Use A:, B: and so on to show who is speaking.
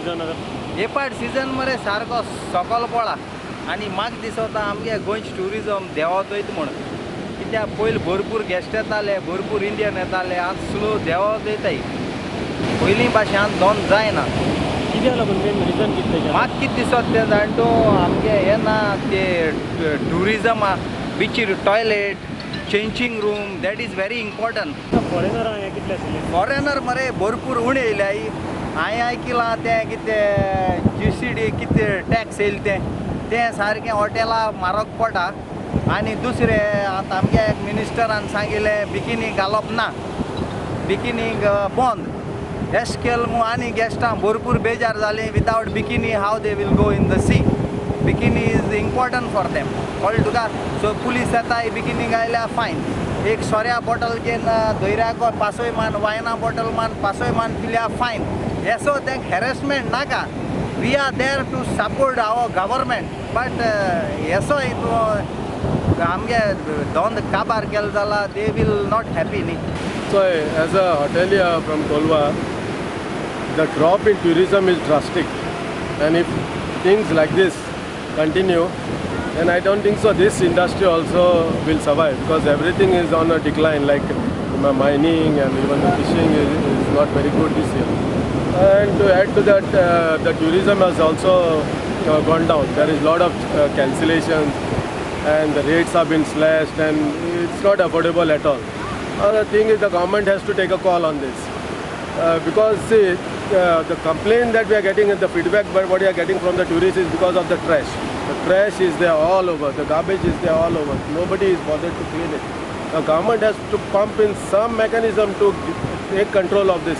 A: Season
B: हे पाट season मरे सारको सकल पळा आनी म्हाका दिसता आमगे गोंयचे ट्युरिजम देंवत वयता म्हण कित्याक पयलीं भरपूर गेस्ट येताले भरपूर इंडियन येताले आतां स्लो देंवत वयताय पयलीं भाशेन दोन जायना
A: कित्याक लागून मेन रिजन कितें
B: म्हाका कितें दिसता तें जाण तूं आमगे हें ना ते ट्युरिजम बिचीर toilet changing room that is very important
A: फॉरेनरां हें कितले आसले
B: फॉरेनर मरे भरपूर उणे येयल्याय हांवें आयकलां तें कितें GCD कितें टॅक्स येयले तें सारकें हॉटेलां म्हारग पडटा आनी दुसरें आतां आमगे मिनिस्टरान सांगिल्लें बिकिनी घालप ना बिकिनीक बंद एश केलें म्हूण आनी गेस्टां भरपूर बेजार जालीं without bikini how they will go in the C bikini is important for them कळ्ळें तुका सो पुलीस येताय बिकिनी गायल्यार फायन एक सोऱ्या बॉटल घेवन धोयऱ्याक पासोय मान वायना बॉटल मान पासोय मान पिल्यार फायन हेसो तेंक हॅरेसमेंट नाका we are there to support our government but हेसो आमगे दोन काबार केलो जाल्यार दे वील नॉट हॅपी न्ही.
C: So, as a hotelier from Goa, the drop in tourism is drastic, and if things like this continue, then I don't think so this industry also will survive, because everything is on a decline, like mining and even the fishing is not very good this year. And to add to that, the tourism has also gone down. There is a lot of cancellations and the rates have been slashed and it's not affordable at all. The thing is the government has to take a call on this, because see, the complaint that we are getting and the feedback what we are getting from the tourists is because of the trash. The trash is there all over, the garbage is there all over, nobody is bothered to clean it. The government has to pump in some mechanism to take control of this.